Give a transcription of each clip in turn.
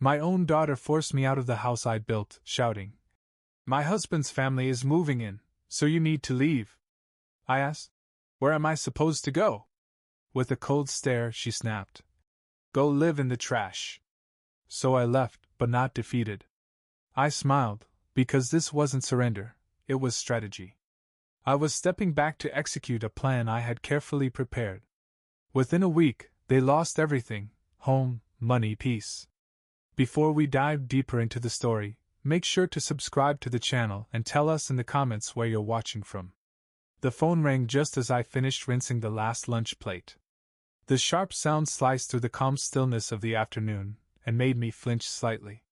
My own daughter forced me out of the house I'd built, shouting, "My husband's family is moving in, so you need to leave." I asked, "Where am I supposed to go?" With a cold stare, she snapped, "Go live in the trash." So I left, but not defeated. I smiled, because this wasn't surrender, it was strategy. I was stepping back to execute a plan I had carefully prepared. Within a week, they lost everything: home, money, peace. Before we dive deeper into the story, make sure to subscribe to the channel and tell us in the comments where you're watching from. The phone rang just as I finished rinsing the last lunch plate. The sharp sound sliced through the calm stillness of the afternoon and made me flinch slightly.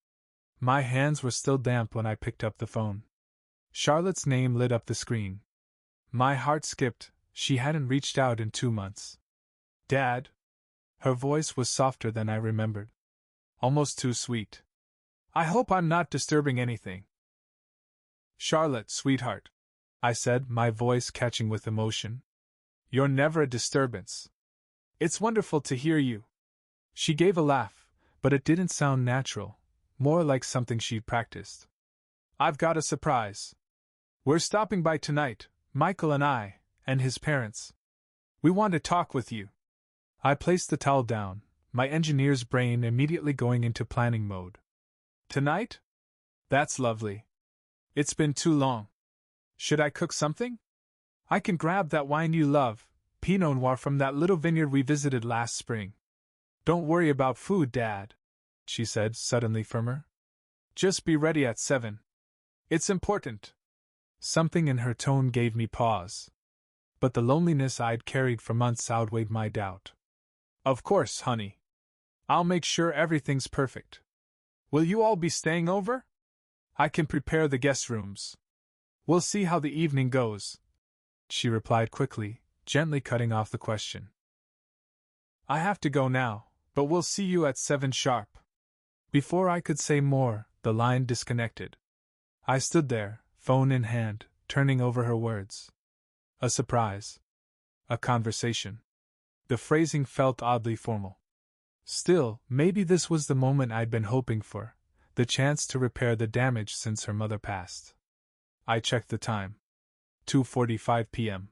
My hands were still damp when I picked up the phone. Charlotte's name lit up the screen. My heart skipped. She hadn't reached out in 2 months. "Dad?" Her voice was softer than I remembered. Almost too sweet. "I hope I'm not disturbing anything." "Charlotte, sweetheart," I said, my voice catching with emotion. "You're never a disturbance. It's wonderful to hear you." She gave a laugh, but it didn't sound natural, more like something she'd practiced. "I've got a surprise. We're stopping by tonight, Michael and I, and his parents. We want to talk with you." I placed the towel down, my engineer's brain immediately going into planning mode. "Tonight? That's lovely. It's been too long. Should I cook something? I can grab that wine you love, Pinot Noir from that little vineyard we visited last spring." "Don't worry about food, Dad," she said, suddenly firmer. "Just be ready at 7. It's important." Something in her tone gave me pause. But the loneliness I'd carried for months outweighed my doubt. "Of course, honey. I'll make sure everything's perfect. Will you all be staying over? I can prepare the guest rooms. We'll see how the evening goes," she replied quickly, gently cutting off the question. "I have to go now, but we'll see you at 7 sharp." Before I could say more, the line disconnected. I stood there, phone in hand, turning over her words. A surprise. A conversation. The phrasing felt oddly formal. Still, maybe this was the moment I'd been hoping for, the chance to repair the damage since her mother passed. I checked the time. 2:45 p.m.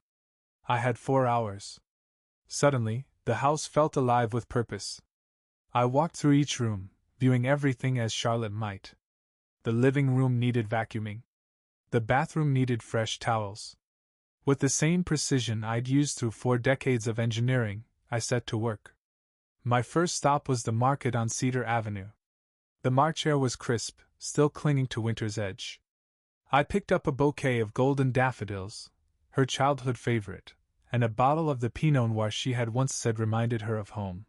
I had 4 hours. Suddenly, the house felt alive with purpose. I walked through each room, viewing everything as Charlotte might. The living room needed vacuuming. The bathroom needed fresh towels. With the same precision I'd used through 4 decades of engineering, I set to work. My first stop was the market on Cedar Avenue. The March air was crisp, still clinging to winter's edge. I picked up a bouquet of golden daffodils, her childhood favorite, and a bottle of the Pinot Noir she had once said reminded her of home.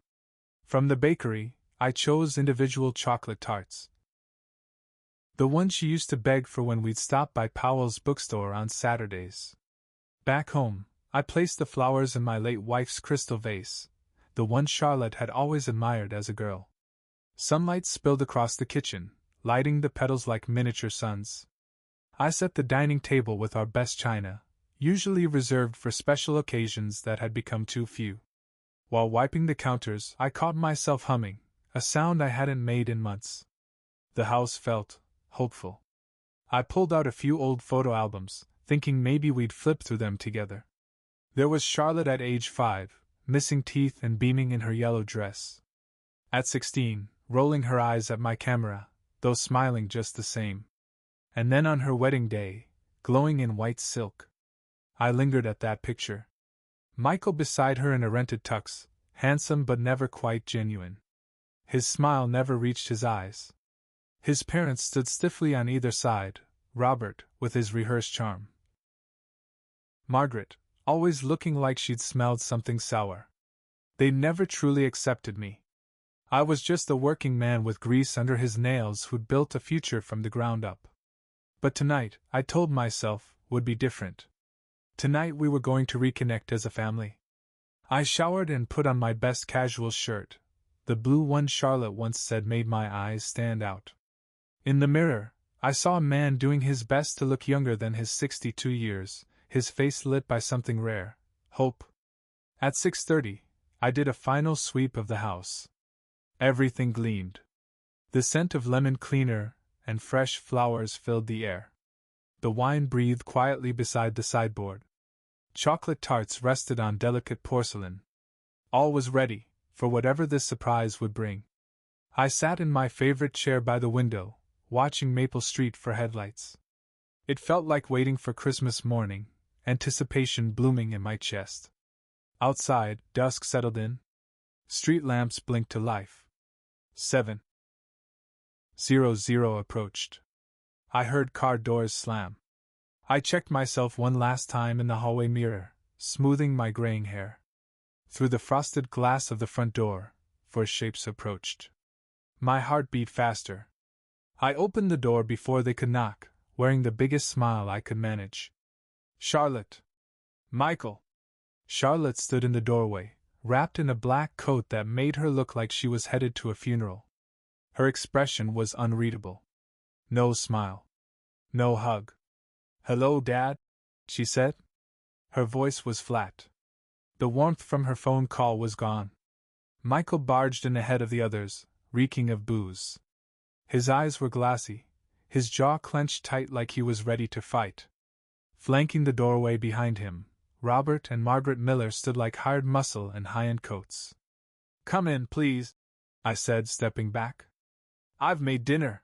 From the bakery, I chose individual chocolate tarts. The one she used to beg for when we'd stop by Powell's bookstore on Saturdays. Back home, I placed the flowers in my late wife's crystal vase, the one Charlotte had always admired as a girl. Sunlight spilled across the kitchen, lighting the petals like miniature suns. I set the dining table with our best china, usually reserved for special occasions that had become too few. While wiping the counters, I caught myself humming, a sound I hadn't made in months. The house felt hopeful. I pulled out a few old photo albums, thinking maybe we'd flip through them together. There was Charlotte at age 5, missing teeth and beaming in her yellow dress. At 16, rolling her eyes at my camera, though smiling just the same. And then on her wedding day, glowing in white silk. I lingered at that picture. Michael beside her in a rented tux, handsome but never quite genuine. His smile never reached his eyes. His parents stood stiffly on either side, Robert, with his rehearsed charm. Margaret, always looking like she'd smelled something sour. They never truly accepted me. I was just a working man with grease under his nails who'd built a future from the ground up. But tonight, I told myself, would be different. Tonight we were going to reconnect as a family. I showered and put on my best casual shirt, the blue one Charlotte once said made my eyes stand out. In the mirror, I saw a man doing his best to look younger than his 62 years, his face lit by something rare, hope. At 6:30, I did a final sweep of the house. Everything gleamed. The scent of lemon cleaner and fresh flowers filled the air. The wine breathed quietly beside the sideboard. Chocolate tarts rested on delicate porcelain. All was ready, for whatever this surprise would bring. I sat in my favorite chair by the window, watching Maple Street for headlights. It felt like waiting for Christmas morning, anticipation blooming in my chest. Outside, dusk settled in. Street lamps blinked to life. 7:00 approached. I heard car doors slam. I checked myself one last time in the hallway mirror, smoothing my graying hair. Through the frosted glass of the front door, 4 shapes approached. My heart beat faster. I opened the door before they could knock, wearing the biggest smile I could manage. Charlotte. Michael. Charlotte stood in the doorway, wrapped in a black coat that made her look like she was headed to a funeral. Her expression was unreadable. No smile. No hug. "Hello, Dad," she said. Her voice was flat. The warmth from her phone call was gone. Michael barged in ahead of the others, reeking of booze. His eyes were glassy, his jaw clenched tight like he was ready to fight. Flanking the doorway behind him, Robert and Margaret Miller stood like hired muscle in high-end coats. "Come in, please," I said, stepping back. "I've made dinner.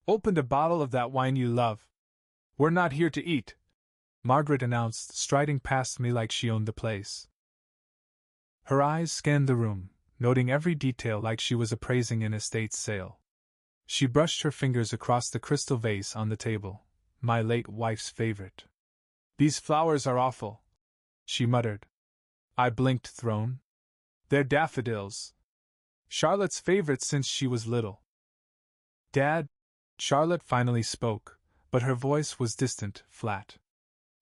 Opened a bottle of that wine you love. We're not here to eat," Margaret announced, striding past me like she owned the place. Her eyes scanned the room, noting every detail like she was appraising an estate sale. She brushed her fingers across the crystal vase on the table, my late wife's favorite. "These flowers are awful," she muttered. I blinked, thrown. "They're daffodils. Charlotte's favorite since she was little." "Dad," Charlotte finally spoke, but her voice was distant, flat.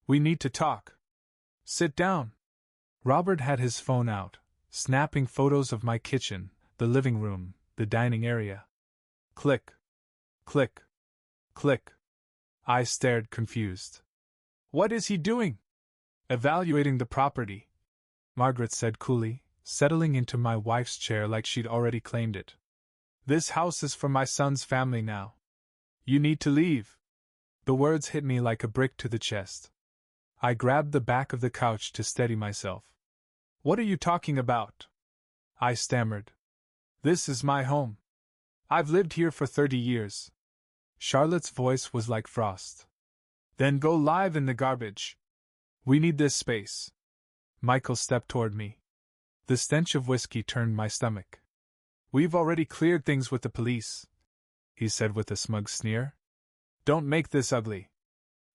"We need to talk. Sit down." Robert had his phone out, snapping photos of my kitchen, the living room, the dining area. Click. Click. Click. I stared, confused. "What is he doing?" "Evaluating the property," Margaret said coolly, settling into my wife's chair like she'd already claimed it. "This house is for my son's family now. You need to leave." The words hit me like a brick to the chest. I grabbed the back of the couch to steady myself. "What are you talking about?" I stammered. "This is my home. I've lived here for 30 years. Charlotte's voice was like frost. "Then go live in the garbage. We need this space." Michael stepped toward me. The stench of whiskey turned my stomach. "We've already cleared things with the police," he said with a smug sneer. "Don't make this ugly."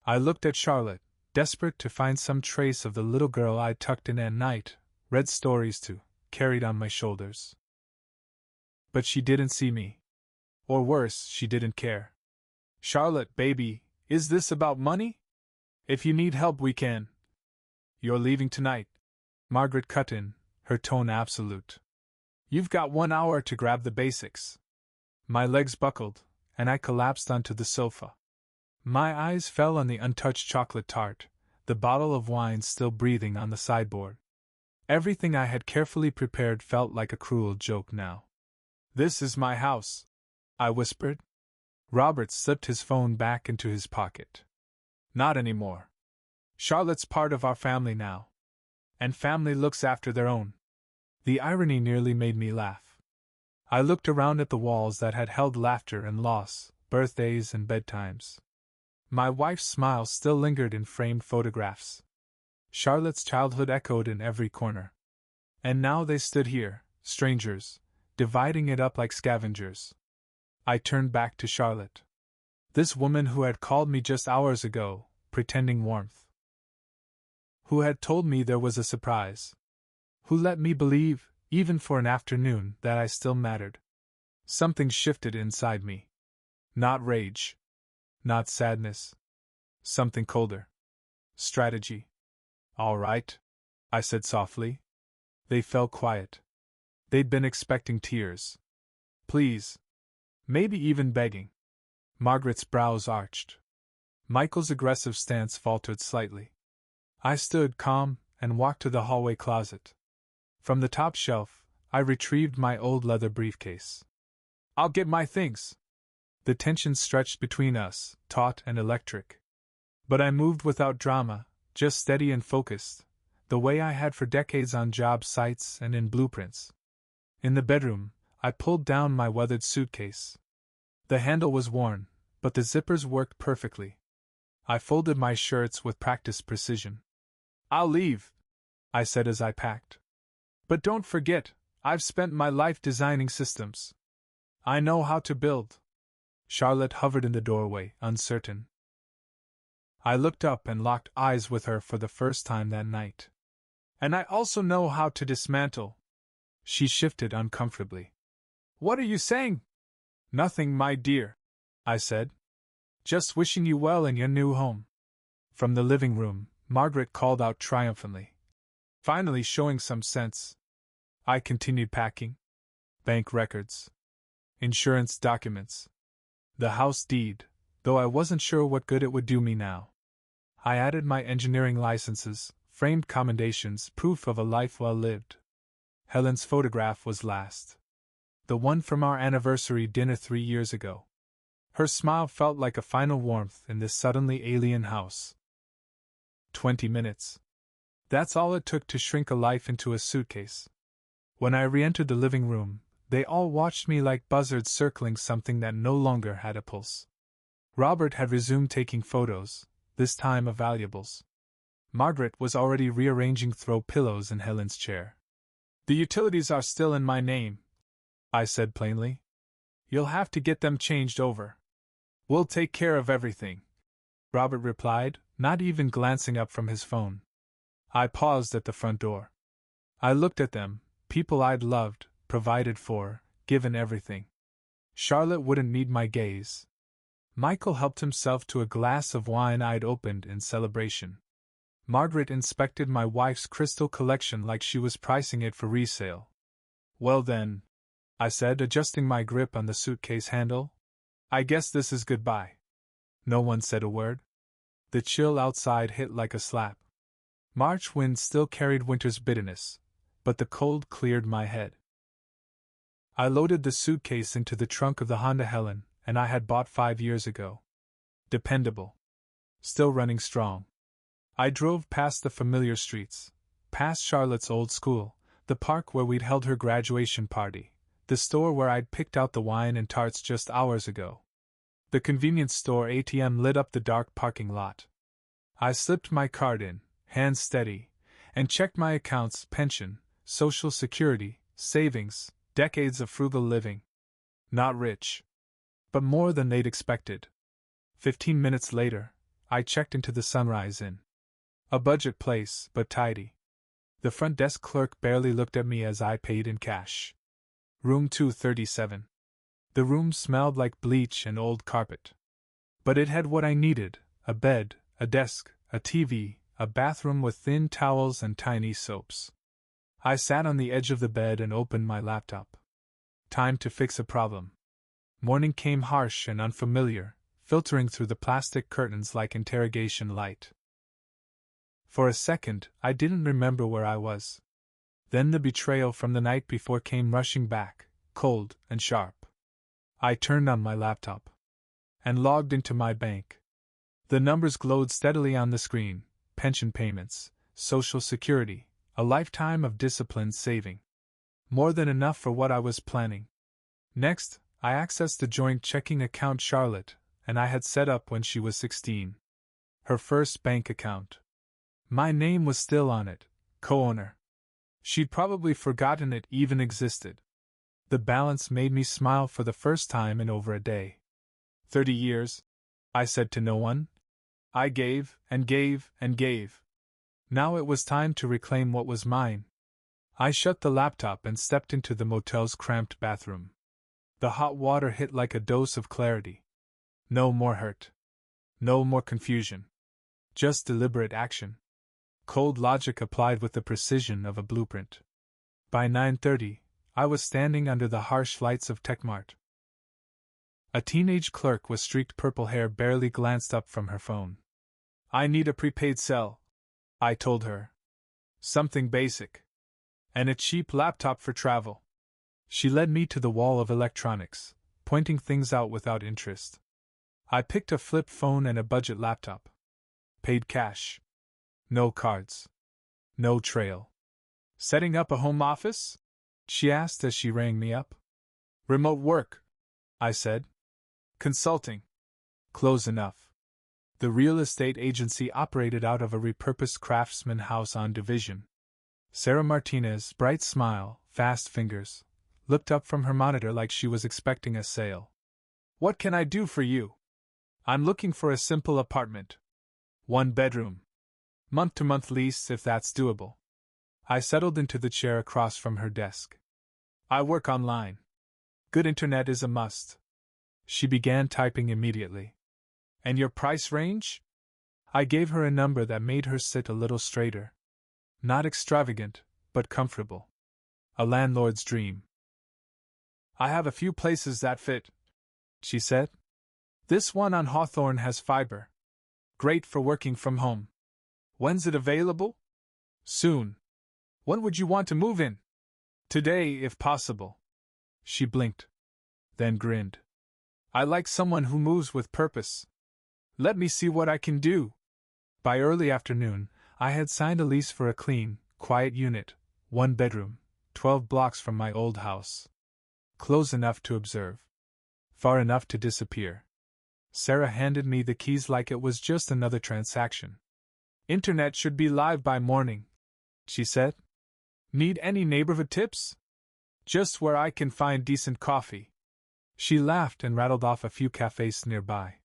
I looked at Charlotte, desperate to find some trace of the little girl I'd tucked in at night, read stories to, carried on my shoulders. But she didn't see me. Or worse, she didn't care. "Charlotte, baby, is this about money? If you need help, we can." "You're leaving tonight," Margaret cut in, her tone absolute. "You've got 1 hour to grab the basics." My legs buckled, and I collapsed onto the sofa. My eyes fell on the untouched chocolate tart, the bottle of wine still breathing on the sideboard. Everything I had carefully prepared felt like a cruel joke now. "This is my house," I whispered. Robert slipped his phone back into his pocket. "Not anymore. Charlotte's part of our family now. And family looks after their own." The irony nearly made me laugh. I looked around at the walls that had held laughter and loss, birthdays and bedtimes. My wife's smile still lingered in framed photographs. Charlotte's childhood echoed in every corner. And now they stood here, strangers, dividing it up like scavengers. I turned back to Charlotte. This woman who had called me just hours ago, pretending warmth. Who had told me there was a surprise. Who let me believe, even for an afternoon, that I still mattered. Something shifted inside me. Not rage. Not sadness. Something colder. Strategy. "All right," I said softly. They fell quiet. They'd been expecting tears. "Please." Maybe even begging. Margaret's brows arched. Michael's aggressive stance faltered slightly. I stood calm and walked to the hallway closet. From the top shelf, I retrieved my old leather briefcase. I'll get my things. The tension stretched between us, taut and electric. But I moved without drama, just steady and focused, the way I had for decades on job sites and in blueprints. In the bedroom, I pulled down my weathered suitcase. The handle was worn, but the zippers worked perfectly. I folded my shirts with practiced precision. I'll leave, I said as I packed. But don't forget, I've spent my life designing systems. I know how to build. Charlotte hovered in the doorway, uncertain. I looked up and locked eyes with her for the first time that night. And I also know how to dismantle. She shifted uncomfortably. What are you saying? Nothing, my dear, I said. Just wishing you well in your new home. From the living room, Margaret called out triumphantly. Finally showing some sense. I continued packing. Bank records. Insurance documents. The house deed, though I wasn't sure what good it would do me now. I added my engineering licenses, framed commendations, proof of a life well lived. Helen's photograph was last. The one from our anniversary dinner 3 years ago. Her smile felt like a final warmth in this suddenly alien house. 20 minutes. That's all it took to shrink a life into a suitcase. When I re-entered the living room, they all watched me like buzzards circling something that no longer had a pulse. Robert had resumed taking photos, this time of valuables. Margaret was already rearranging throw pillows in Helen's chair. The utilities are still in my name, I said plainly. You'll have to get them changed over. We'll take care of everything, Robert replied, not even glancing up from his phone. I paused at the front door. I looked at them, people I'd loved, provided for, given everything. Charlotte wouldn't need my gaze. Michael helped himself to a glass of wine I'd opened in celebration. Margaret inspected my wife's crystal collection like she was pricing it for resale. Well then, I said, adjusting my grip on the suitcase handle, I guess this is goodbye. No one said a word. The chill outside hit like a slap. March wind still carried winter's bitterness, but the cold cleared my head. I loaded the suitcase into the trunk of the Honda Helen, and I had bought 5 years ago. Dependable. Still running strong. I drove past the familiar streets, past Charlotte's old school, the park where we'd held her graduation party, the store where I'd picked out the wine and tarts just hours ago. The convenience store ATM lit up the dark parking lot. I slipped my card in, hands steady, and checked my accounts, pension, Social Security, savings, decades of frugal living. Not rich. But more than they'd expected. 15 minutes later, I checked into the Sunrise Inn. A budget place, but tidy. The front desk clerk barely looked at me as I paid in cash. Room 237. The room smelled like bleach and old carpet. But it had what I needed: a bed, a desk, a TV, a bathroom with thin towels and tiny soaps. I sat on the edge of the bed and opened my laptop. Time to fix a problem. Morning came harsh and unfamiliar, filtering through the plastic curtains like interrogation light. For a second, I didn't remember where I was. Then the betrayal from the night before came rushing back, cold and sharp. I turned on my laptop and logged into my bank. The numbers glowed steadily on the screen: pension payments, Social Security, a lifetime of disciplined saving. More than enough for what I was planning. Next, I accessed the joint checking account Charlotte and I had set up when she was 16. Her first bank account. My name was still on it, co-owner. She'd probably forgotten it even existed. The balance made me smile for the first time in over a day. 30 years, I said to no one. I gave, and gave, and gave. Now it was time to reclaim what was mine. I shut the laptop and stepped into the motel's cramped bathroom. The hot water hit like a dose of clarity. No more hurt. No more confusion. Just deliberate action. Cold logic applied with the precision of a blueprint. By 9:30, I was standing under the harsh lights of Techmart. A teenage clerk with streaked purple hair barely glanced up from her phone. I need a prepaid cell, I told her. Something basic. And a cheap laptop for travel. She led me to the wall of electronics, pointing things out without interest. I picked a flip phone and a budget laptop. Paid cash. No cards. No trail. Setting up a home office? She asked as she rang me up. Remote work, I said. Consulting. Close enough. The real estate agency operated out of a repurposed Craftsman house on Division. Sarah Martinez, bright smile, fast fingers, looked up from her monitor like she was expecting a sale. What can I do for you? I'm looking for a simple apartment. 1 bedroom. Month-to-month lease if that's doable. I settled into the chair across from her desk. I work online. Good internet is a must. She began typing immediately. And your price range? I gave her a number that made her sit a little straighter. Not extravagant, but comfortable. A landlord's dream. I have a few places that fit, she said. This one on Hawthorne has fiber. Great for working from home. When's it available? Soon. When would you want to move in? Today, if possible. She blinked. Then grinned. I like someone who moves with purpose. Let me see what I can do. By early afternoon, I had signed a lease for a clean, quiet unit, 1 bedroom, 12 blocks from my old house. Close enough to observe. Far enough to disappear. Sarah handed me the keys like it was just another transaction. Internet should be live by morning, she said. Need any neighborhood tips? Just where I can find decent coffee. She laughed and rattled off a few cafes nearby.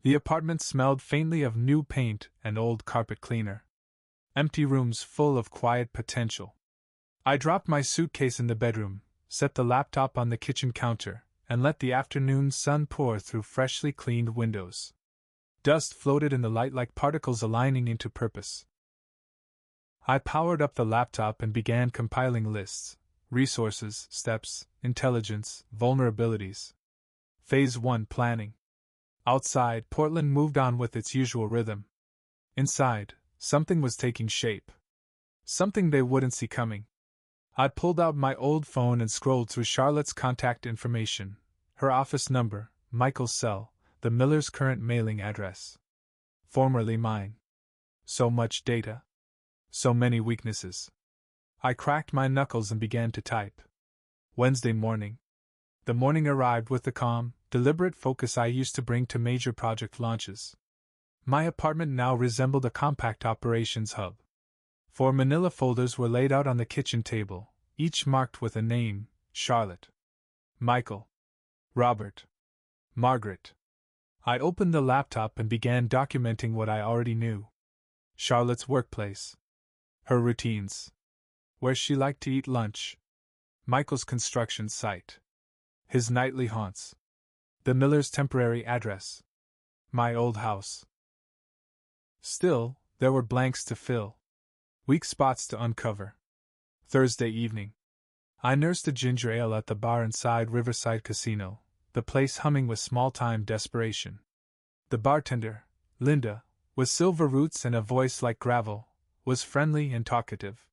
The apartment smelled faintly of new paint and old carpet cleaner. Empty rooms full of quiet potential. I dropped my suitcase in the bedroom, set the laptop on the kitchen counter, and let the afternoon sun pour through freshly cleaned windows. Dust floated in the light like particles aligning into purpose. I powered up the laptop and began compiling lists, resources, steps, intelligence, vulnerabilities. Phase 1 planning. Outside, Portland moved on with its usual rhythm. Inside, something was taking shape. Something they wouldn't see coming. I pulled out my old phone and scrolled through Charlotte's contact information, her office number, Michael's cell, the Miller's current mailing address. Formerly mine. So much data. So many weaknesses. I cracked my knuckles and began to type. Wednesday morning. The morning arrived with the calm, deliberate focus I used to bring to major project launches. My apartment now resembled a compact operations hub. 4 manila folders were laid out on the kitchen table, each marked with a name: Charlotte, Michael, Robert, Margaret. I opened the laptop and began documenting what I already knew. Charlotte's workplace. Her routines. Where she liked to eat lunch. Michael's construction site. His nightly haunts. The Miller's temporary address. My old house. Still, there were blanks to fill. Weak spots to uncover. Thursday evening. I nursed a ginger ale at the bar inside Riverside Casino, the place humming with small-time desperation. The bartender, Linda, with silver roots and a voice like gravel, was friendly and talkative.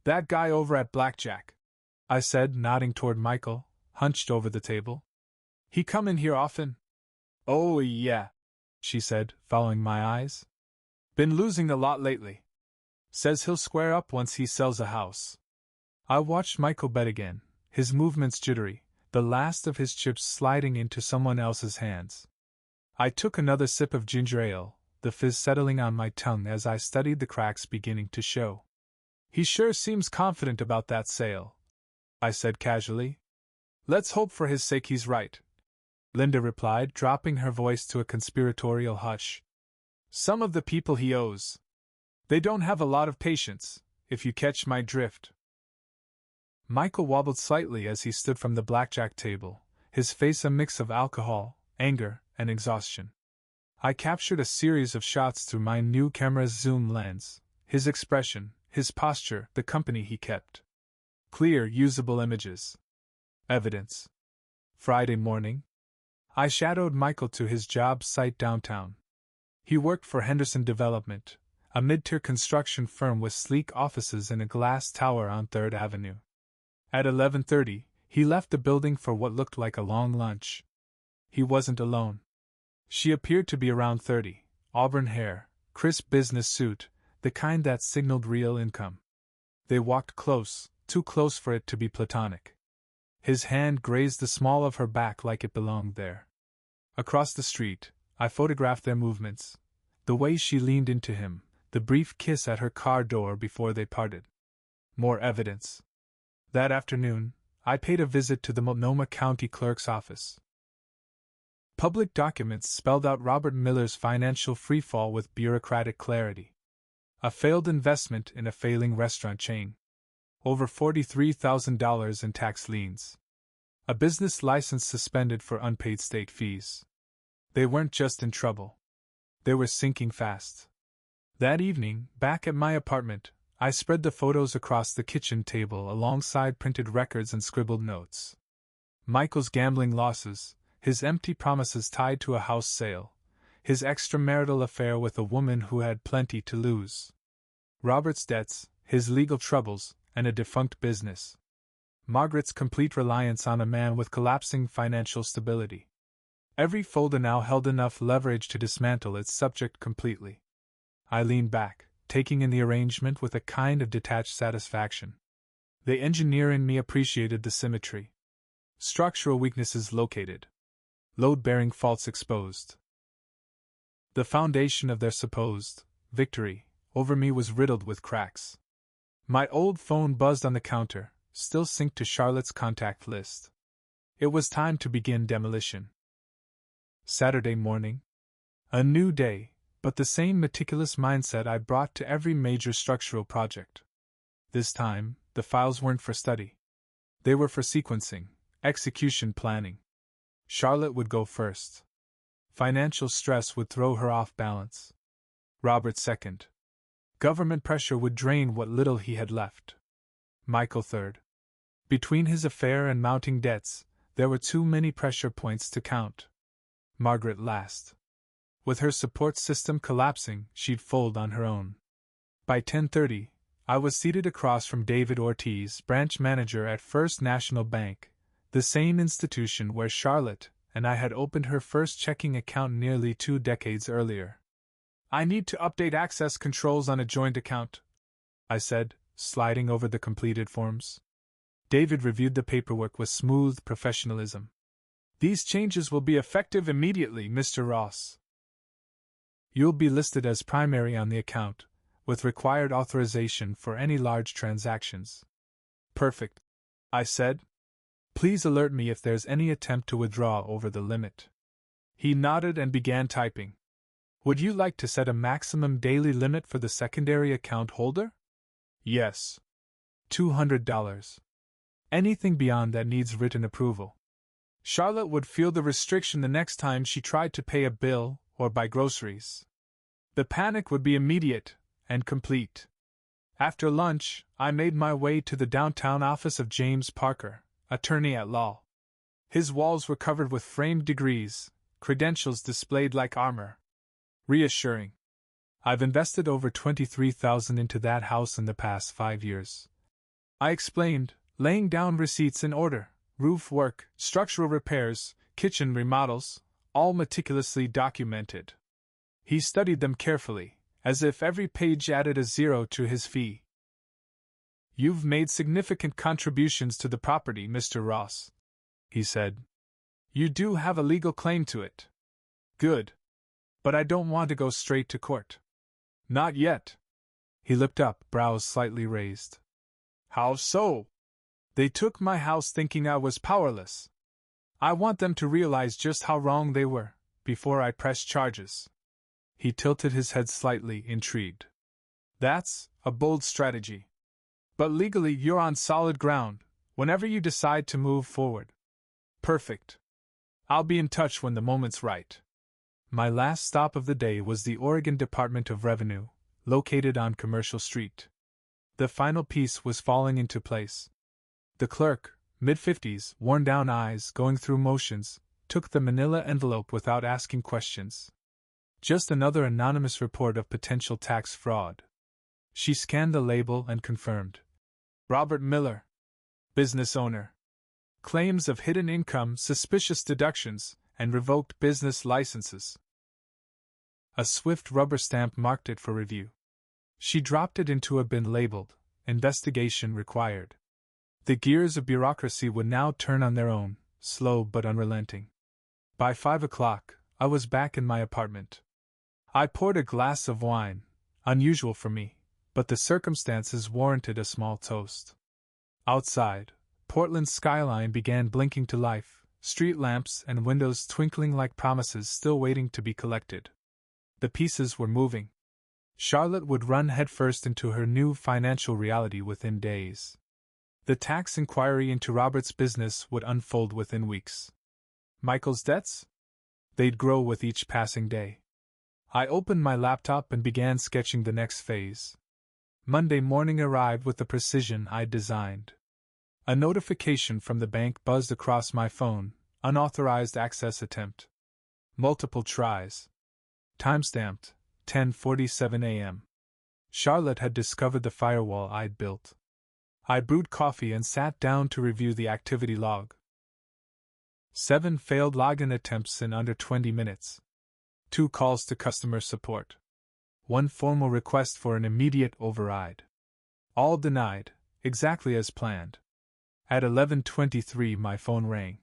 That guy over at Blackjack, I said, nodding toward Michael, hunched over the table. He come in here often? Oh yeah, she said, following my eyes. Been losing a lot lately. Says he'll square up once he sells a house. I watched Michael bet again, his movements jittery, the last of his chips sliding into someone else's hands. I took another sip of ginger ale, the fizz settling on my tongue as I studied the cracks beginning to show. He sure seems confident about that sale, I said casually. Let's hope for his sake he's right, Linda replied, dropping her voice to a conspiratorial hush. Some of the people he owes. They don't have a lot of patience, if you catch my drift. Michael wobbled slightly as he stood from the blackjack table, his face a mix of alcohol, anger, and exhaustion. I captured a series of shots through my new camera's zoom lens, his expression, his posture, the company he kept. Clear, usable images. Evidence. Friday morning. I shadowed Michael to his job site downtown. He worked for Henderson Development, a mid-tier construction firm with sleek offices in a glass tower on 3rd Avenue. At 11:30, He left the building for what looked like a long lunch. He wasn't alone. She appeared to be around 30, auburn hair, crisp business suit, the kind that signaled real income. They walked close, too close for it to be platonic. His hand grazed the small of her back like it belonged there. Across the street, I photographed their movements, the way she leaned into him, the brief kiss at her car door before they parted. More evidence. That afternoon, I paid a visit to the Multnomah County Clerk's office. Public documents spelled out Robert Miller's financial freefall with bureaucratic clarity. A failed investment in a failing restaurant chain. Over $43,000 in tax liens. A business license suspended for unpaid state fees. They weren't just in trouble. They were sinking fast. That evening, back at my apartment, I spread the photos across the kitchen table alongside printed records and scribbled notes. Michael's gambling losses, his empty promises tied to a house sale, his extramarital affair with a woman who had plenty to lose. Robert's debts, his legal troubles, and a defunct business. Margaret's complete reliance on a man with collapsing financial stability. Every folder now held enough leverage to dismantle its subject completely. I leaned back, taking in the arrangement with a kind of detached satisfaction. The engineer in me appreciated the symmetry. Structural weaknesses located. Load-bearing faults exposed. The foundation of their supposed victory over me was riddled with cracks. My old phone buzzed on the counter, still synced to Charlotte's contact list. It was time to begin demolition. Saturday morning. A new day, but the same meticulous mindset I brought to every major structural project. This time, the files weren't for study. They were for sequencing, execution planning. Charlotte would go first. Financial stress would throw her off balance. Robert second. Government pressure would drain what little he had left. Michael third. Between his affair and mounting debts, there were too many pressure points to count. Margaret last. With her support system collapsing, she'd fold on her own. By 10:30, I was seated across from David Ortiz, branch manager at First National Bank, the same institution where Charlotte and I had opened her first checking account nearly 2 decades earlier. "I need to update access controls on a joint account," I said, sliding over the completed forms. David reviewed the paperwork with smooth professionalism. "These changes will be effective immediately, Mr. Ross. You'll be listed as primary on the account, with required authorization for any large transactions." "Perfect," I said. "Please alert me if there's any attempt to withdraw over the limit." He nodded and began typing. "Would you like to set a maximum daily limit for the secondary account holder?" "Yes." $200. Anything beyond that needs written approval. Charlotte would feel the restriction the next time she tried to pay a bill or buy groceries. The panic would be immediate and complete. After lunch, I made my way to the downtown office of James Parker, attorney at law. His walls were covered with framed degrees, credentials displayed like armor. Reassuring. "I've invested over $23,000 into that house in the past 5 years." I explained, laying down receipts in order: roof work, structural repairs, kitchen remodels, all meticulously documented. He studied them carefully, as if every page added a zero to his fee. "You've made significant contributions to the property, Mr. Ross," he said. "You do have a legal claim to it." "Good. But I don't want to go straight to court." "Not yet." He looked up, brows slightly raised. "How so?" "They took my house thinking I was powerless. I want them to realize just how wrong they were, before I press charges." He tilted his head slightly, intrigued. "That's a bold strategy. But legally you're on solid ground, whenever you decide to move forward." "Perfect. I'll be in touch when the moment's right." My last stop of the day was the Oregon Department of Revenue, located on Commercial Street. The final piece was falling into place. The clerk, mid-50s, worn-down eyes going through motions, took the manila envelope without asking questions. Just another anonymous report of potential tax fraud. She scanned the label and confirmed. "Robert Miller. Business owner. claims of hidden income, suspicious deductions, and revoked business licenses. A swift rubber stamp marked it for review. She dropped it into a bin labeled, "Investigation required." The gears of bureaucracy would now turn on their own, slow but unrelenting. By 5 o'clock, I was back in my apartment. I poured a glass of wine, unusual for me, but the circumstances warranted a small toast. Outside, Portland's skyline began blinking to life, street lamps and windows twinkling like promises still waiting to be collected. The pieces were moving. Charlotte would run headfirst into her new financial reality within days. The tax inquiry into Robert's business would unfold within weeks. Michael's debts? They'd grow with each passing day. I opened my laptop and began sketching the next phase. Monday morning arrived with the precision I'd designed. A notification from the bank buzzed across my phone, unauthorized access attempt. Multiple tries. Timestamped, 10:47 a.m. Charlotte had discovered the firewall I'd built. I brewed coffee and sat down to review the activity log. 7 failed login attempts in under 20 minutes. 2 calls to customer support. 1 formal request for an immediate override. All denied, exactly as planned. At 11:23 my phone rang.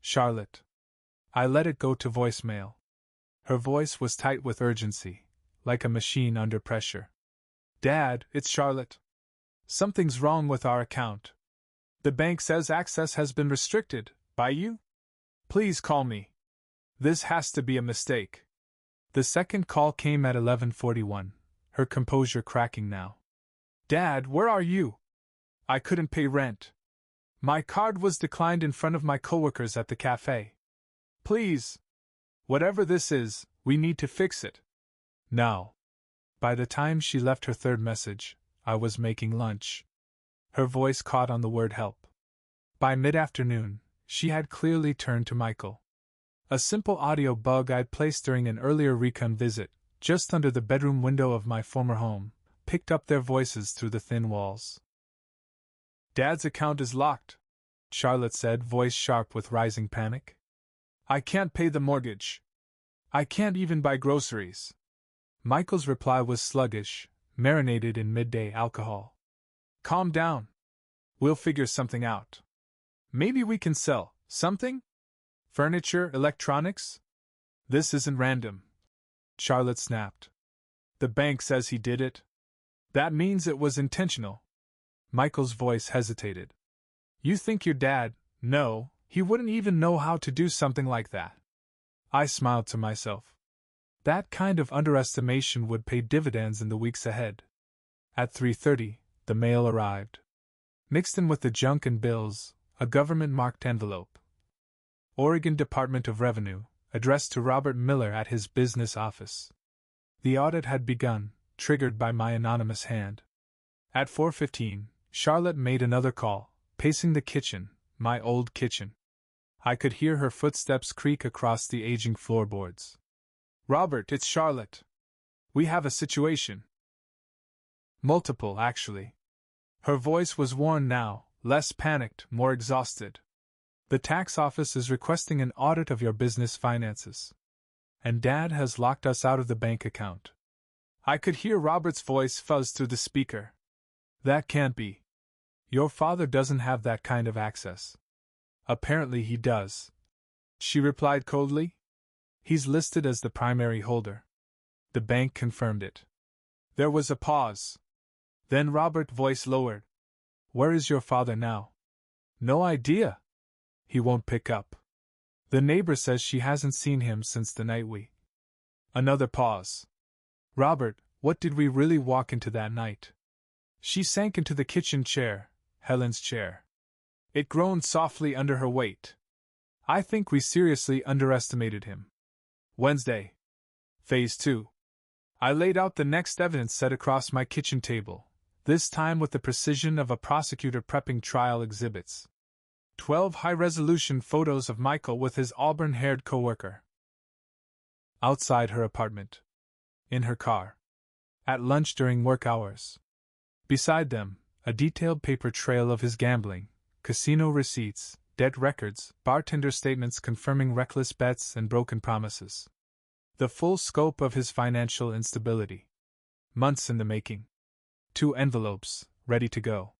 Charlotte. I let it go to voicemail. Her voice was tight with urgency, like a machine under pressure. Dad, it's Charlotte. Something's wrong with our account. The bank says access has been restricted, by you? Please call me. This has to be a mistake. The second call came at 11:41, her composure cracking now. Dad, where are you? I couldn't pay rent. My card was declined in front of my coworkers at the cafe. Please. Whatever this is, we need to fix it. Now. By the time she left her third message, I was making lunch. Her voice caught on the word help. By mid-afternoon, she had clearly turned to Michael. A simple audio bug I'd placed during an earlier recon visit, just under the bedroom window of my former home, picked up their voices through the thin walls. Dad's account is locked, Charlotte said, voice sharp with rising panic. I can't pay the mortgage. I can't even buy groceries. Michael's reply was sluggish, marinated in midday alcohol. Calm down. We'll figure something out. Maybe we can sell something? Furniture, electronics? This isn't random. Charlotte snapped. The bank says he did it. That means it was intentional. Michael's voice hesitated. You think your dad? No, he wouldn't even know how to do something like that. I smiled to myself. That kind of underestimation would pay dividends in the weeks ahead. At 3:30, the mail arrived. Mixed in with the junk and bills, a government-marked envelope. Oregon Department of Revenue, addressed to Robert Miller at his business office. The audit had begun, triggered by my anonymous hand. At 4:15, Charlotte made another call, pacing the kitchen, my old kitchen. I could hear her footsteps creak across the aging floorboards. Robert, it's Charlotte. We have a situation. Multiple, actually. Her voice was worn now, less panicked, more exhausted. The tax office is requesting an audit of your business finances. And Dad has locked us out of the bank account. I could hear Robert's voice fuzz through the speaker. That can't be. Your father doesn't have that kind of access. Apparently he does. She replied coldly. He's listed as the primary holder. The bank confirmed it. There was a pause. Then Robert's voice lowered. Where is your father now? No idea. He won't pick up. The neighbor says she hasn't seen him since the night we. Another pause. Robert, what did we really walk into that night? She sank into the kitchen chair, Helen's chair. It groaned softly under her weight. I think we seriously underestimated him. Wednesday. Phase 2. I laid out the next evidence set across my kitchen table, this time with the precision of a prosecutor prepping trial exhibits. 12 high-resolution photos of Michael with his auburn-haired coworker. Outside her apartment. In her car. At lunch during work hours. Beside them, a detailed paper trail of his gambling, casino receipts, debt records, bartender statements confirming reckless bets and broken promises. The full scope of his financial instability. Months in the making. 2 envelopes, ready to go.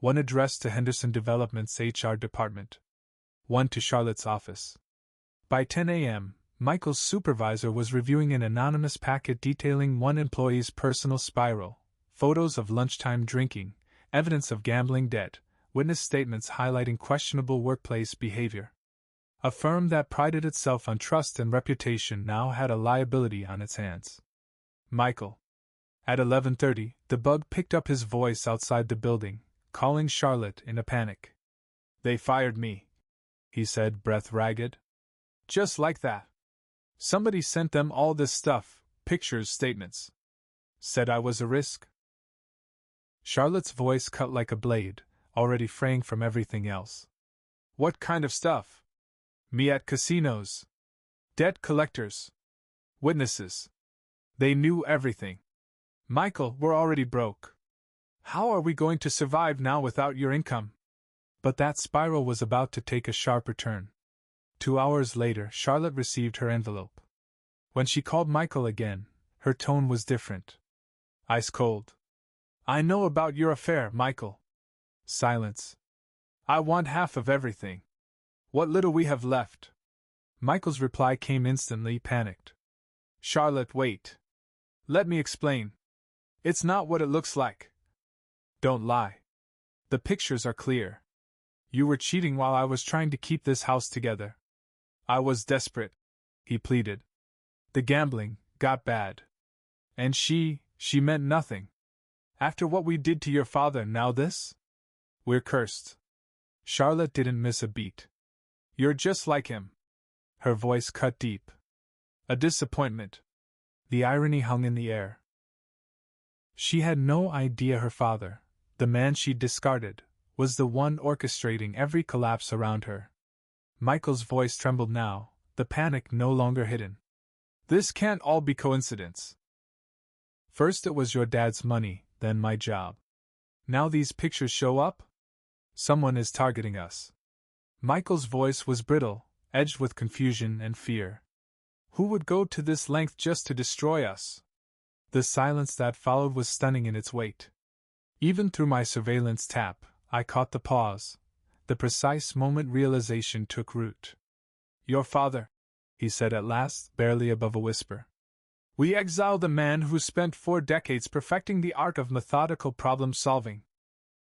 One addressed to Henderson Development's HR department. One to Charlotte's office. By 10 a.m., Michael's supervisor was reviewing an anonymous packet detailing one employee's personal spiral, photos of lunchtime drinking, evidence of gambling debt, witness statements highlighting questionable workplace behavior. A firm that prided itself on trust and reputation now had a liability on its hands. Michael. At 11:30, the bug picked up his voice outside the building, calling Charlotte in a panic. "They fired me," he said, breath ragged. "Just like that. Somebody sent them all this stuff, pictures, statements. Said I was a risk." Charlotte's voice cut like a blade, already fraying from everything else. "What kind of stuff? Me at casinos. Debt collectors. Witnesses. They knew everything. Michael, we're already broke. How are we going to survive now without your income?" But that spiral was about to take a sharper turn. 2 hours later, Charlotte received her envelope. When she called Michael again, her tone was different. Ice cold. "I know about your affair, Michael." Silence. "I want half of everything. What little we have left." Michael's reply came instantly, panicked. "Charlotte, wait. Let me explain. It's not what it looks like. Don't lie. The pictures are clear. You were cheating while I was trying to keep this house together. I was desperate," he pleaded. "The gambling got bad. And she meant nothing. After what we did to your father, now this? We're cursed." Charlotte didn't miss a beat. "You're just like him." Her voice cut deep. "A disappointment." The irony hung in the air. She had no idea her father, the man she'd discarded, was the one orchestrating every collapse around her. Michael's voice trembled now, the panic no longer hidden. "This can't all be coincidence. First it was your dad's money, then my job. Now these pictures show up? Someone is targeting us." Michael's voice was brittle, edged with confusion and fear. "Who would go to this length just to destroy us?" The silence that followed was stunning in its weight. Even through my surveillance tap, I caught the pause, the precise moment realization took root. "Your father," he said at last, barely above a whisper. "We exiled the man who spent 4 decades perfecting the art of methodical problem-solving."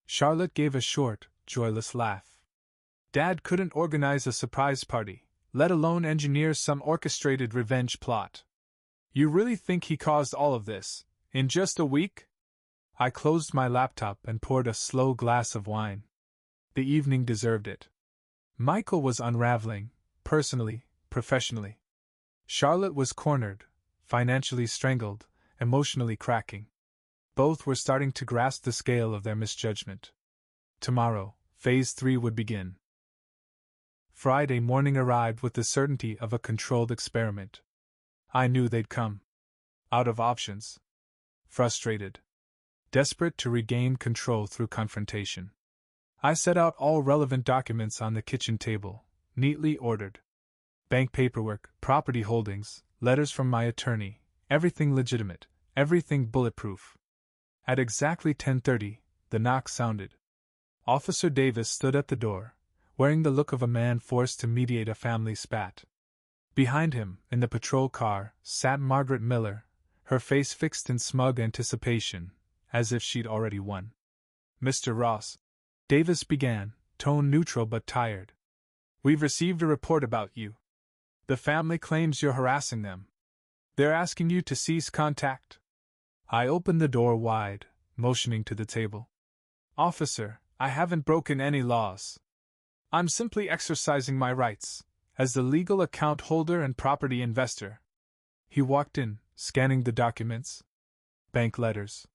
Charlotte gave a short, joyless laugh. "Dad couldn't organize a surprise party, let alone engineer some orchestrated revenge plot. You really think he caused all of this, in just a week?" I closed my laptop and poured a slow glass of wine. The evening deserved it. Michael was unraveling, personally, professionally. Charlotte was cornered, financially strangled, emotionally cracking. Both were starting to grasp the scale of their misjudgment. Tomorrow, Phase 3 would begin. Friday morning arrived with the certainty of a controlled experiment. I knew they'd come. Out of options. Frustrated. Desperate to regain control through confrontation. I set out all relevant documents on the kitchen table, neatly ordered. Bank paperwork, property holdings, letters from my attorney, everything legitimate, everything bulletproof. At exactly 10:30, the knock sounded. Officer Davis stood at the door, wearing the look of a man forced to mediate a family spat. Behind him, in the patrol car, sat Margaret Miller, her face fixed in smug anticipation, as if she'd already won. "Mr. Ross," Davis began, tone neutral but tired. "We've received a report about you. The family claims you're harassing them. They're asking you to cease contact." I opened the door wide, motioning to the table. "Officer, I haven't broken any laws. I'm simply exercising my rights, as the legal account holder and property investor." He walked in, scanning the documents. Bank letters.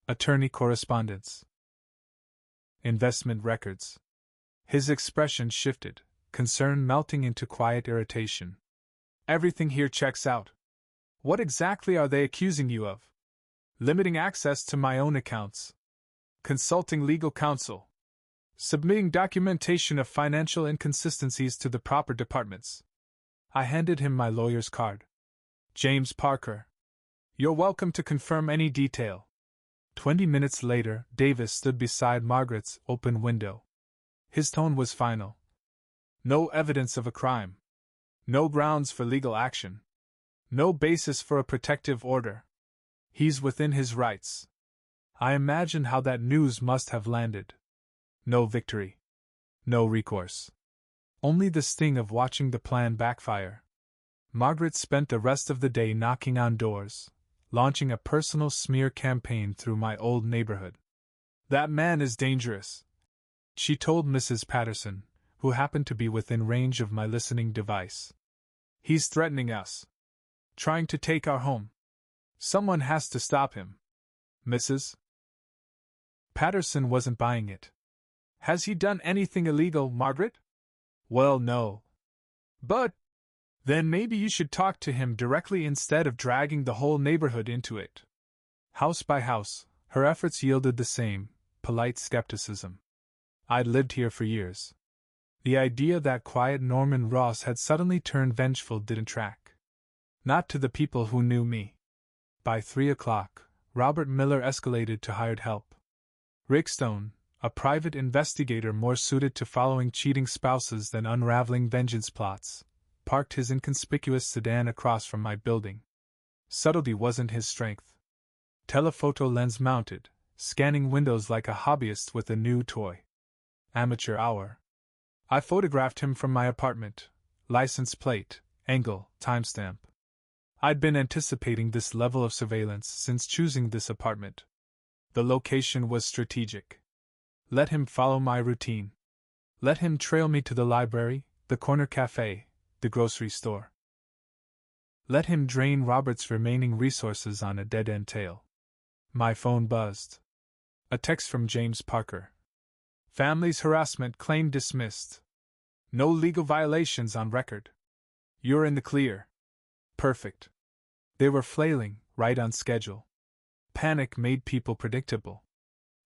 Attorney correspondence. Investment records. His expression shifted, concern melting into quiet irritation. "Everything here checks out. What exactly are they accusing you of?" "Limiting access to my own accounts. Consulting legal counsel." submitting documentation of financial inconsistencies to the proper departments. I handed him my lawyer's card. James Parker. You're welcome to confirm any detail. 20 minutes later, Davis stood beside Margaret's open window. His tone was final. No evidence of a crime. No grounds for legal action. No basis for a protective order. He's within his rights. I imagined how that news must have landed. No victory. No recourse. Only the sting of watching the plan backfire. Margaret spent the rest of the day knocking on doors, launching a personal smear campaign through my old neighborhood. That man is dangerous, she told Mrs. Patterson, who happened to be within range of my listening device. He's threatening us. Trying to take our home. Someone has to stop him. Mrs. Patterson wasn't buying it. Has he done anything illegal, Margaret? Well, no. But then maybe you should talk to him directly instead of dragging the whole neighborhood into it. House by house, her efforts yielded the same, polite skepticism. I'd lived here for years. The idea that quiet Norman Ross had suddenly turned vengeful didn't track. Not to the people who knew me. By 3 o'clock, Robert Miller escalated to hired help. Rick Stone, a private investigator more suited to following cheating spouses than unraveling vengeance plots, parked his inconspicuous sedan across from my building. Subtlety wasn't his strength. Telephoto lens mounted, scanning windows like a hobbyist with a new toy. Amateur hour. I photographed him from my apartment, license plate, angle, timestamp. I'd been anticipating this level of surveillance since choosing this apartment. The location was strategic. Let him follow my routine. Let him trail me to the library, the corner cafe, the grocery store. Let him drain Robert's remaining resources on a dead-end tale. My phone buzzed. A text from James Parker. Family's harassment claim dismissed. No legal violations on record. You're in the clear. Perfect. They were flailing, right on schedule. Panic made people predictable.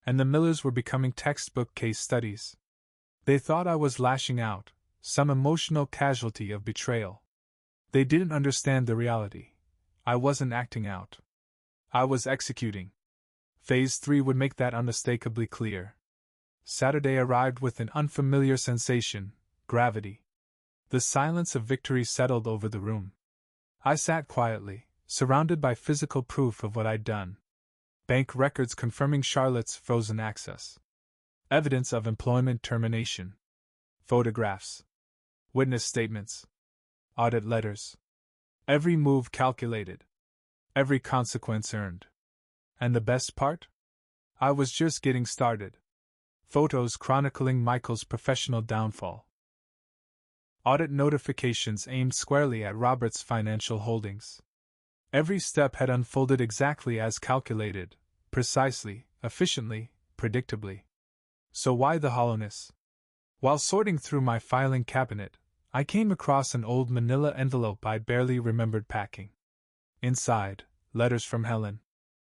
And the Millers were becoming textbook case studies. They thought I was lashing out, some emotional casualty of betrayal. They didn't understand the reality. I wasn't acting out. I was executing. Phase 3 would make that unmistakably clear. Saturday arrived with an unfamiliar sensation, gravity. The silence of victory settled over the room. I sat quietly, surrounded by physical proof of what I'd done. Bank records confirming Charlotte's frozen access. Evidence of employment termination. Photographs. Witness statements. Audit letters. Every move calculated. Every consequence earned. And the best part? I was just getting started. Photos chronicling Michael's professional downfall. Audit notifications aimed squarely at Robert's financial holdings. Every step had unfolded exactly as calculated, precisely, efficiently, predictably. So why the hollowness? While sorting through my filing cabinet, I came across an old manila envelope I barely remembered packing. Inside, letters from Helen.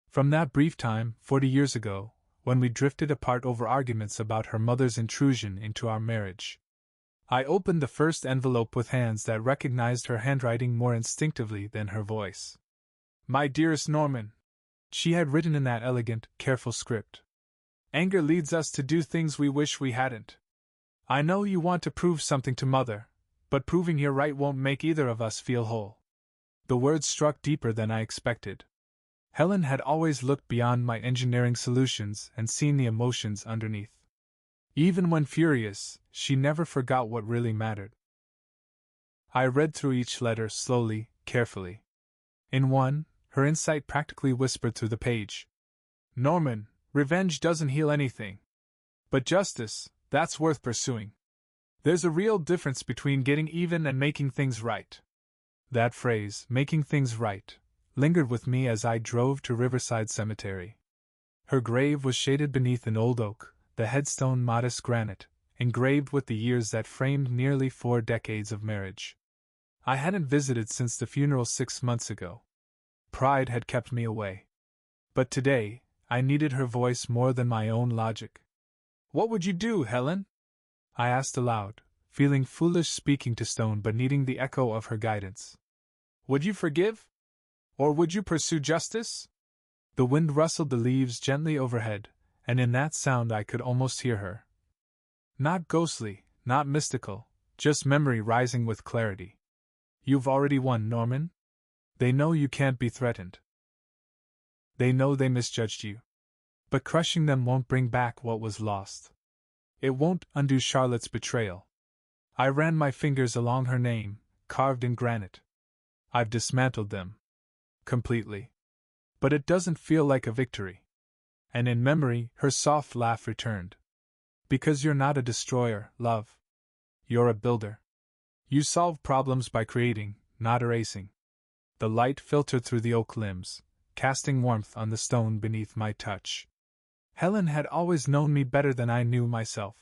From that brief time, 40 years ago, when we drifted apart over arguments about her mother's intrusion into our marriage. I opened the first envelope with hands that recognized her handwriting more instinctively than her voice. My dearest Norman, she had written in that elegant, careful script. Anger leads us to do things we wish we hadn't. I know you want to prove something to Mother, but proving you're right won't make either of us feel whole. The words struck deeper than I expected. Helen had always looked beyond my engineering solutions and seen the emotions underneath. Even when furious, she never forgot what really mattered. I read through each letter slowly, carefully. In one, her insight practically whispered through the page. Norman, revenge doesn't heal anything. But justice, that's worth pursuing. There's a real difference between getting even and making things right. That phrase, making things right, lingered with me as I drove to Riverside Cemetery. Her grave was shaded beneath an old oak, the headstone modest granite, engraved with the years that framed nearly 4 decades of marriage. I hadn't visited since the funeral 6 months ago. Pride had kept me away. But today, I needed her voice more than my own logic. What would you do, Helen? I asked aloud, feeling foolish speaking to stone but needing the echo of her guidance. Would you forgive? Or would you pursue justice? The wind rustled the leaves gently overhead, and in that sound I could almost hear her. Not ghostly, not mystical, just memory rising with clarity. You've already won, Norman. They know you can't be threatened. They know they misjudged you. But crushing them won't bring back what was lost. It won't undo Charlotte's betrayal. I ran my fingers along her name, carved in granite. I've dismantled them. Completely. But it doesn't feel like a victory. And in memory, her soft laugh returned. Because you're not a destroyer, love. You're a builder. You solve problems by creating, not erasing. The light filtered through the oak limbs, casting warmth on the stone beneath my touch. Helen had always known me better than I knew myself.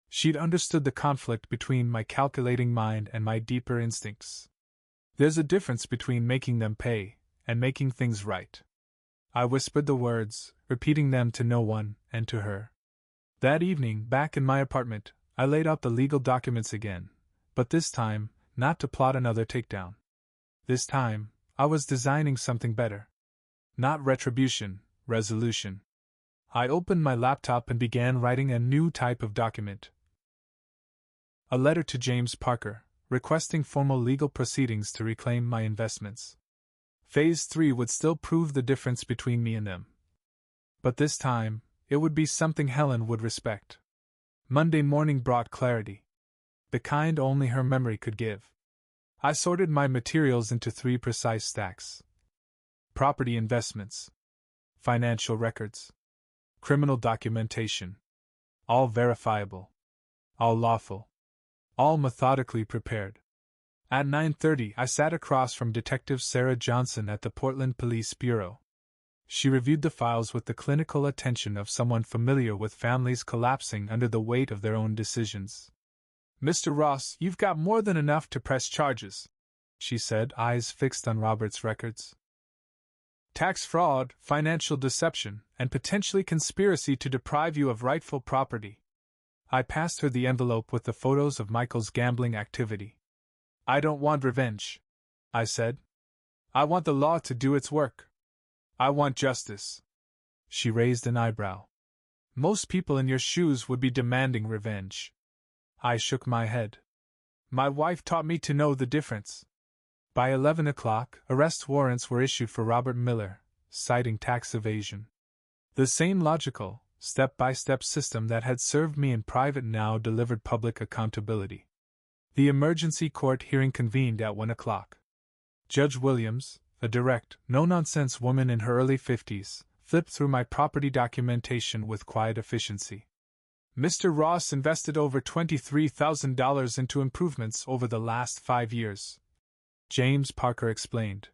She'd understood the conflict between my calculating mind and my deeper instincts. There's a difference between making them pay and making things right. I whispered the words, repeating them to no one and to her. That evening, back in my apartment, I laid out the legal documents again, but this time, not to plot another takedown. This time, I was designing something better. Not retribution, resolution. I opened my laptop and began writing a new type of document. A letter to James Parker, requesting formal legal proceedings to reclaim my investments. Phase 3 would still prove the difference between me and them. But this time, it would be something Helen would respect. Monday morning brought clarity. The kind only her memory could give. I sorted my materials into 3 precise stacks. Property investments. Financial records. Criminal documentation. All verifiable. All lawful. All methodically prepared. At 9:30, I sat across from Detective Sarah Johnson at the Portland Police Bureau. She reviewed the files with the clinical attention of someone familiar with families collapsing under the weight of their own decisions. "Mr. Ross, you've got more than enough to press charges," she said, eyes fixed on Robert's records. "Tax fraud, financial deception, and potentially conspiracy to deprive you of rightful property." I passed her the envelope with the photos of Michael's gambling activity. "I don't want revenge," I said. "I want the law to do its work. I want justice." She raised an eyebrow. "Most people in your shoes would be demanding revenge." I shook my head. "My wife taught me to know the difference." By 11 o'clock, arrest warrants were issued for Robert Miller, citing tax evasion. The same logical, step-by-step system that had served me in private now delivered public accountability. The emergency court hearing convened at 1 o'clock. Judge Williams, a direct, no-nonsense woman in her early 50s, flipped through my property documentation with quiet efficiency. "Mr. Ross invested over $23,000 into improvements over the last 5 years," James Parker explained.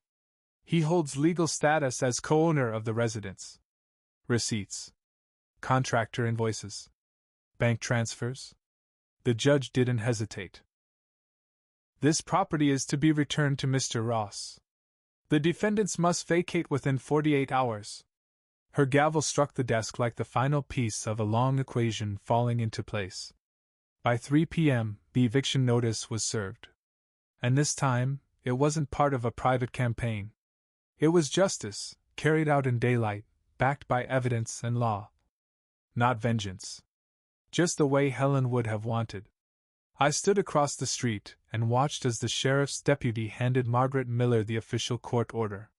"He holds legal status as co-owner of the residence. Receipts. Contractor invoices. Bank transfers." The judge didn't hesitate. "This property is to be returned to Mr. Ross. The defendants must vacate within 48 hours. Her gavel struck the desk like the final piece of a long equation falling into place. By 3 p.m., the eviction notice was served. And this time, it wasn't part of a private campaign. It was justice, carried out in daylight, backed by evidence and law. Not vengeance. Just the way Helen would have wanted. I stood across the street and watched as the sheriff's deputy handed Margaret Miller the official court order.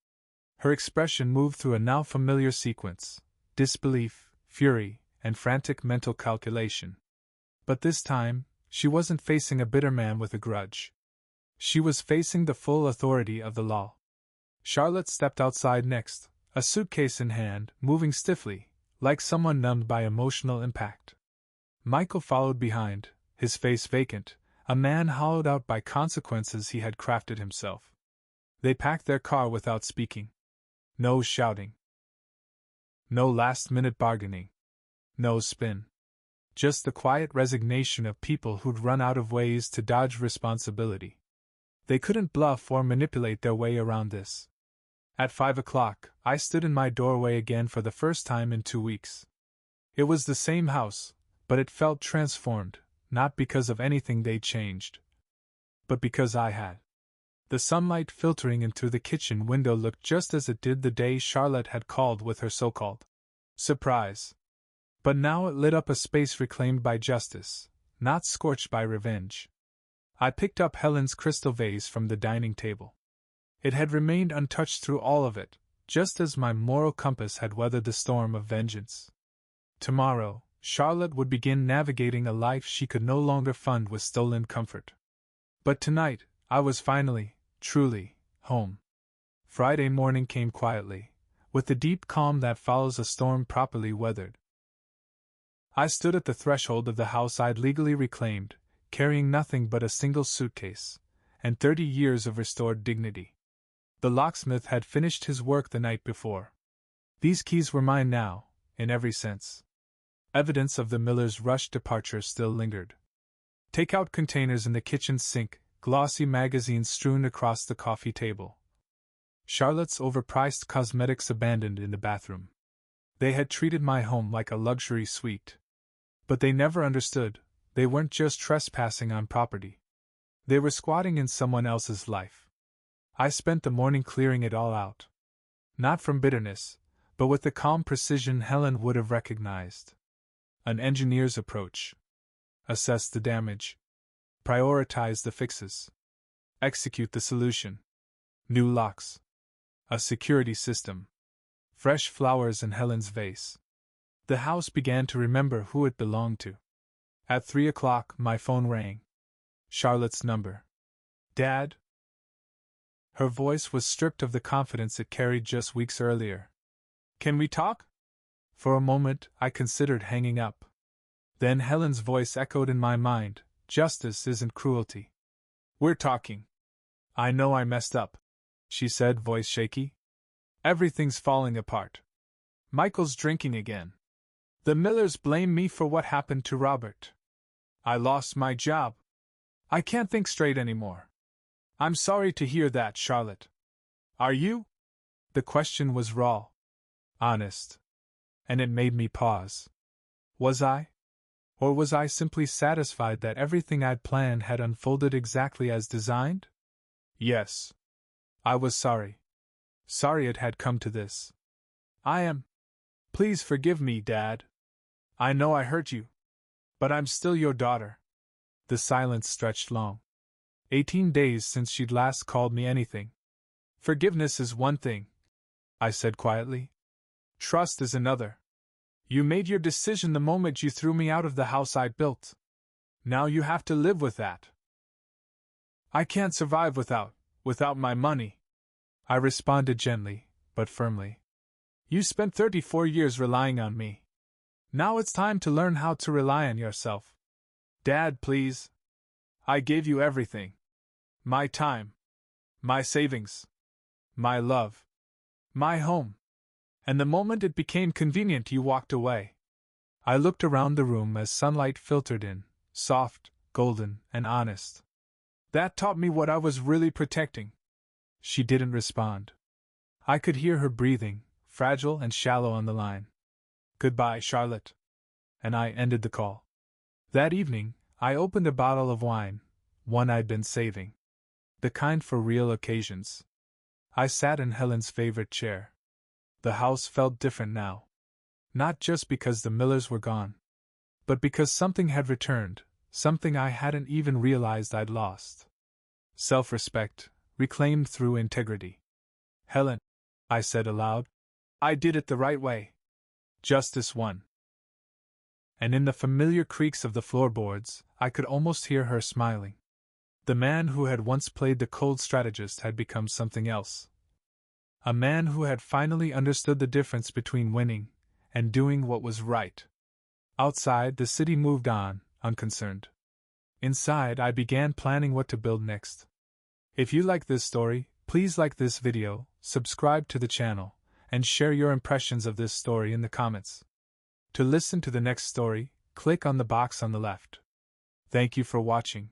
Her expression moved through a now familiar sequence: disbelief, fury, and frantic mental calculation. But this time, she wasn't facing a bitter man with a grudge. She was facing the full authority of the law. Charlotte stepped outside next, a suitcase in hand, moving stiffly, like someone numbed by emotional impact. Michael followed behind, his face vacant, a man hollowed out by consequences he had crafted himself. They packed their car without speaking. No shouting. No last-minute bargaining. No spin. Just the quiet resignation of people who'd run out of ways to dodge responsibility. They couldn't bluff or manipulate their way around this. At 5 o'clock, I stood in my doorway again for the first time in 2 weeks. It was the same house, but it felt transformed, not because of anything they'd changed, but because I had. The sunlight filtering in through the kitchen window looked just as it did the day Charlotte had called with her so-called surprise. But now it lit up a space reclaimed by justice, not scorched by revenge. I picked up Helen's crystal vase from the dining table. It had remained untouched through all of it, just as my moral compass had weathered the storm of vengeance. Tomorrow, Charlotte would begin navigating a life she could no longer fund with stolen comfort. But tonight, I was finally, truly, home. Friday morning came quietly, with the deep calm that follows a storm properly weathered. I stood at the threshold of the house I'd legally reclaimed, carrying nothing but a single suitcase, and 30 years of restored dignity. The locksmith had finished his work the night before. These keys were mine now, in every sense. Evidence of the miller's rushed departure still lingered. Take-out containers in the kitchen sink, glossy magazines strewn across the coffee table. Charlotte's overpriced cosmetics abandoned in the bathroom. They had treated my home like a luxury suite. But they never understood, they weren't just trespassing on property. They were squatting in someone else's life. I spent the morning clearing it all out. Not from bitterness, but with the calm precision Helen would have recognized. An engineer's approach. Assess the damage. Prioritize the fixes. Execute the solution. New locks. A security system. Fresh flowers in Helen's vase. The house began to remember who it belonged to. At 3 o'clock, my phone rang. Charlotte's number. Dad? Her voice was stripped of the confidence it carried just weeks earlier. Can we talk? For a moment, I considered hanging up. Then Helen's voice echoed in my mind, justice isn't cruelty. We're talking. I know I messed up, she said, voice shaky. Everything's falling apart. Michael's drinking again. The Millers blame me for what happened to Robert. I lost my job. I can't think straight anymore. I'm sorry to hear that, Charlotte. Are you? The question was raw. Honest. And it made me pause. Was I? Or was I simply satisfied that everything I'd planned had unfolded exactly as designed? Yes. I was sorry. Sorry it had come to this. I am. Please forgive me, Dad. I know I hurt you. But I'm still your daughter. The silence stretched long. 18 days since she'd last called me anything. Forgiveness is one thing, I said quietly. Trust is another. You made your decision the moment you threw me out of the house I built. Now you have to live with that. I can't survive without my money, I responded gently, but firmly. You spent 34 years relying on me. Now it's time to learn how to rely on yourself. Dad, please. I gave you everything. My time. My savings. My love. My home. And the moment it became convenient, you walked away. I looked around the room as sunlight filtered in, soft, golden, and honest. That taught me what I was really protecting. She didn't respond. I could hear her breathing, fragile and shallow on the line. Goodbye, Charlotte. And I ended the call. That evening, I opened a bottle of wine, one I'd been saving. The kind for real occasions. I sat in Helen's favorite chair. The house felt different now. Not just because the Millers were gone, but because something had returned, something I hadn't even realized I'd lost. Self-respect, reclaimed through integrity. Helen, I said aloud, I did it the right way. Justice won. And in the familiar creaks of the floorboards, I could almost hear her smiling. The man who had once played the cold strategist had become something else. A man who had finally understood the difference between winning and doing what was right. Outside, the city moved on, unconcerned. Inside, I began planning what to build next. If you like this story, please like this video, subscribe to the channel, and share your impressions of this story in the comments. To listen to the next story, click on the box on the left. Thank you for watching.